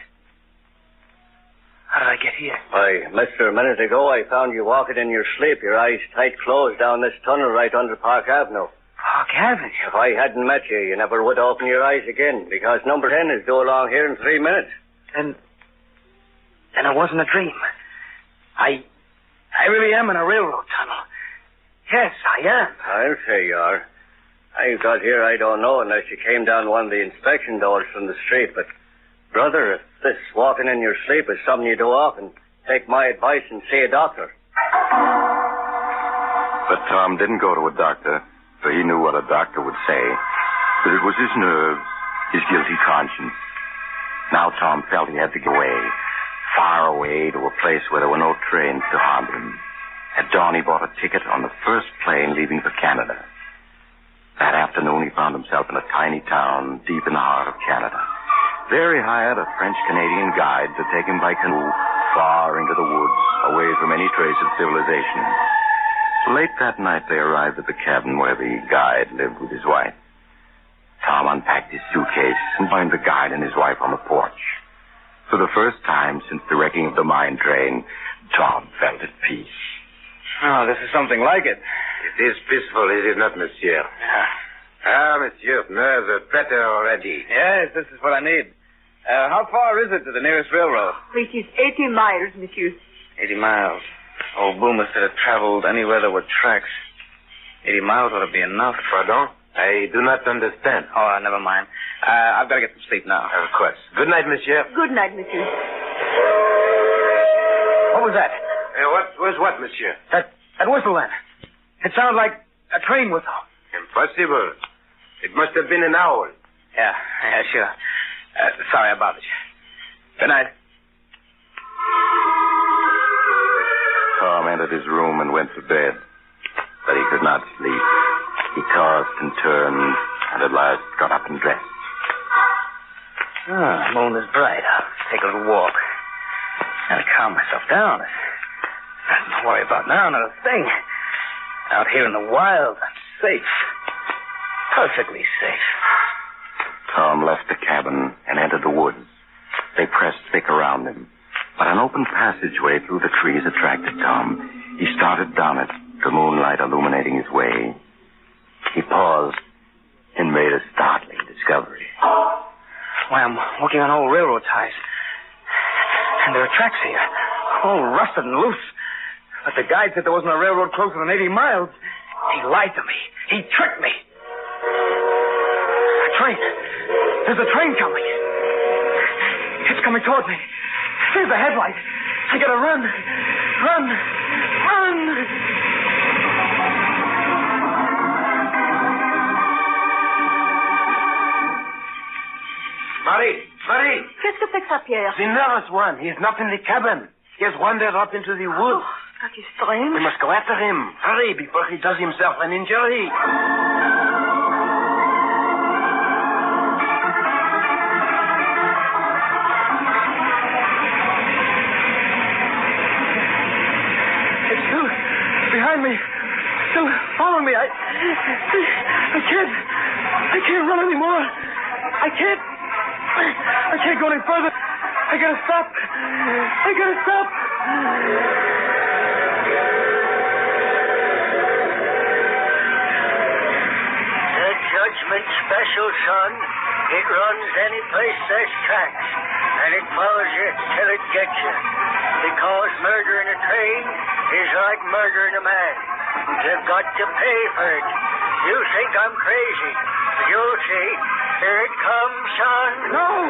How did I get here? Why, mister, a minute ago I found you walking in your sleep, your eyes tight closed down this tunnel right under Park Avenue. Park Avenue? If I hadn't met you, you never would open your eyes again, because number 10 is due along here in 3 minutes. Then it wasn't a dream. I really am in a railroad tunnel. Yes, I am. I'll say you are. How you got here, I don't know, unless you came down one of the inspection doors from the street. But, brother, if this walking in your sleep is something you do often, take my advice and see a doctor. But Tom didn't go to a doctor, for he knew what a doctor would say. That it was his nerves, his guilty conscience. Now Tom felt he had to get away, far away to a place where there were no trains to haunt him. At dawn, he bought a ticket on the first plane leaving for Canada. That afternoon, he found himself in a tiny town deep in the heart of Canada. There he hired a French-Canadian guide to take him by canoe far into the woods, away from any trace of civilization. Late that night, they arrived at the cabin where the guide lived with his wife. Tom unpacked his suitcase and joined the guide and his wife on the porch. For the first time since the wrecking of the mine train, Tom felt at peace. Oh, this is something like it. It is peaceful, is it not, monsieur? Monsieur, nerves are better already. Yes, this is what I need. How far is it to the nearest railroad? It is 80 miles, monsieur. 80 miles. Old Boomer said it traveled anywhere there were tracks. 80 miles ought to be enough. Pardon? I do not understand. Oh, never mind. I've got to get some sleep now. Of course. Good night, monsieur. Good night, monsieur. What was that? What was what, monsieur? That whistle then. It sounded like a train whistle. Impossible. It must have been an owl. Yeah, sure. Sorry I bothered you. Good night. Tom entered his room and went to bed. But he could not sleep. He tossed and turned, and at last got up and dressed. The moon is bright. I'll take a little walk. Gotta calm myself down. Nothing to worry about now, not a thing. Out here in the wild, I'm safe. Perfectly safe. Tom left the cabin and entered the woods. They pressed thick around him. But an open passageway through the trees attracted Tom. He started down it, the moonlight illuminating his way. He paused and made a startling discovery. Why, I'm walking on old railroad ties. And there are tracks here, all rusted and loose. But the guide said there wasn't a railroad closer than 80 miles. He lied to me. He tricked me. A train. There's a train coming. It's coming toward me. There's the headlight. I gotta run. Run. Run. Marie! Qu'est-ce que c'est que ça, Pierre? The nervous one. He's not in the cabin. He has wandered up into the woods. Oh, that is strange. We must go after him. Hurry, before he does himself an injury. It's still behind me. Still following me. I can't run anymore. I can't go any further. I gotta stop. The judgment special, son. It runs any place there's tracks, and it follows you till it gets you. Because murdering a train is like murdering a man. You've got to pay for it. You think I'm crazy. You'll see. Here it comes, son. No!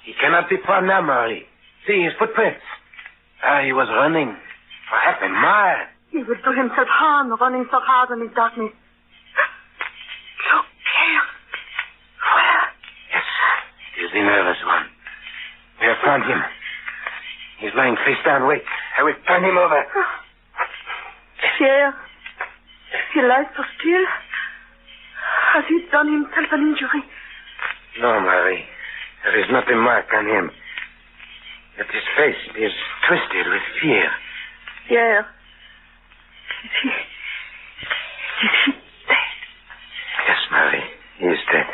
He cannot be far now, Marie. See his footprints. He was running for half a mile. He would do himself harm running so hard in the darkness. Look, Pierre. Where? Yes, he's the nervous one. We have found him. He's lying face down. Wait, I will turn him over. Pierre, he lies so still. Has he done himself an injury? No, Marie. There is not a mark on him. But his face is twisted with fear. Pierre. Is he dead? Yes, Marie. He is dead.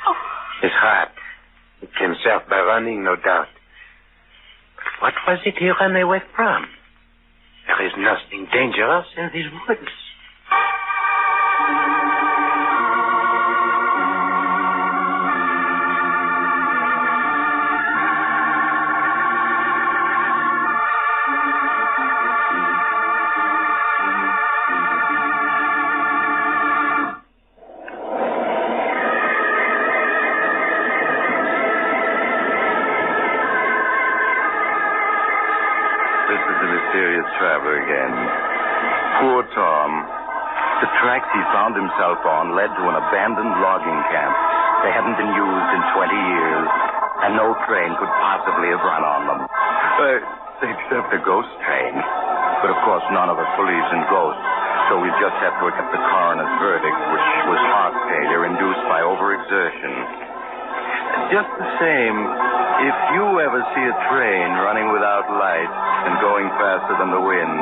Oh. His heart. He came south by running, no doubt. But what was it he ran away from? There is nothing dangerous in these woods. Traveler again. Poor Tom. The tracks he found himself on led to an abandoned logging camp. They hadn't been used in 20 years, and no train could possibly have run on them. Except a ghost train. But of course, none of us believes in ghosts, so we just have to accept the coroner's verdict, which was heart failure induced by overexertion. Just the same, if you ever see a train running without lights and going faster than the wind,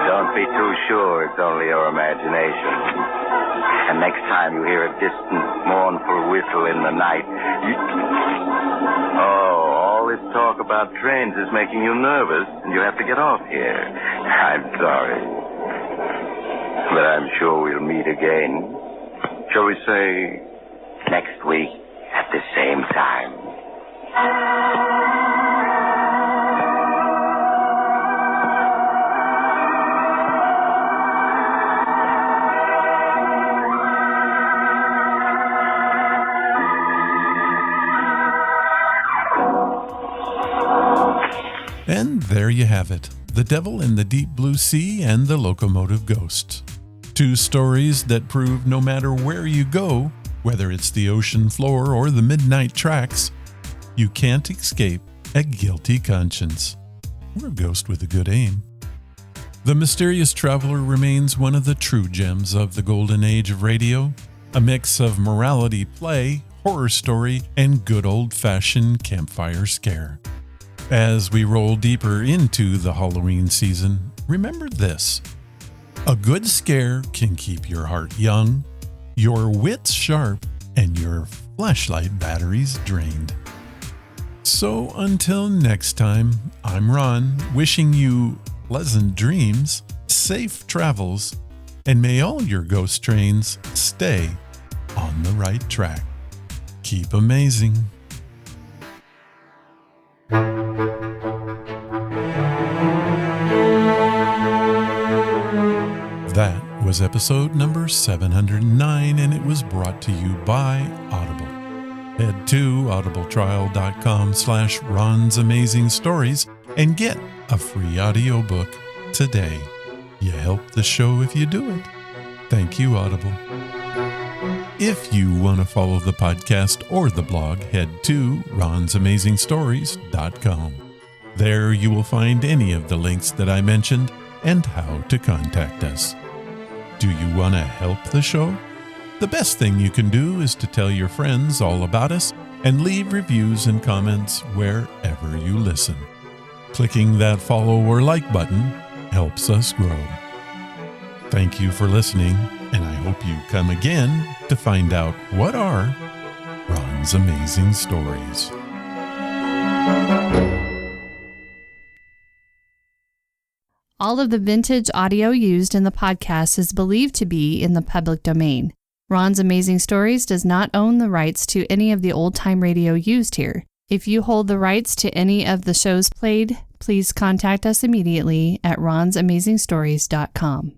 don't be too sure it's only your imagination. And next time you hear a distant, mournful whistle in the night, all this talk about trains is making you nervous, and you have to get off here. I'm sorry. But I'm sure we'll meet again. Shall we say next week at the same time? And there you have it, The Devil in the Deep Blue Sea and the Locomotive Ghost. Two stories that prove no matter where you go, whether it's the ocean floor or the midnight tracks, you can't escape a guilty conscience. Or a ghost with a good aim. The Mysterious Traveler remains one of the true gems of the golden age of radio, a mix of morality play, horror story, and good old-fashioned campfire scare. As we roll deeper into the Halloween season, remember this. A good scare can keep your heart young, your wits sharp, and your flashlight batteries drained. So until next time, I'm Ron, wishing you pleasant dreams, safe travels, and may all your ghost trains stay on the right track. Keep amazing. That was episode number 709, and it was brought to you by Audible. Head to audibletrial.com/Ron's Amazing Stories and get a free audiobook today. You help the show if you do it. Thank you, Audible. If you want to follow the podcast or the blog, head to ronsamazingstories.com. There you will find any of the links that I mentioned and how to contact us. Do you want to help the show? The best thing you can do is to tell your friends all about us and leave reviews and comments wherever you listen. Clicking that follow or like button helps us grow. Thank you for listening, and I hope you come again to find out what are Ron's Amazing Stories. All of the vintage audio used in the podcast is believed to be in the public domain. Ron's Amazing Stories does not own the rights to any of the old-time radio used here. If you hold the rights to any of the shows played, please contact us immediately at ronsamazingstories.com.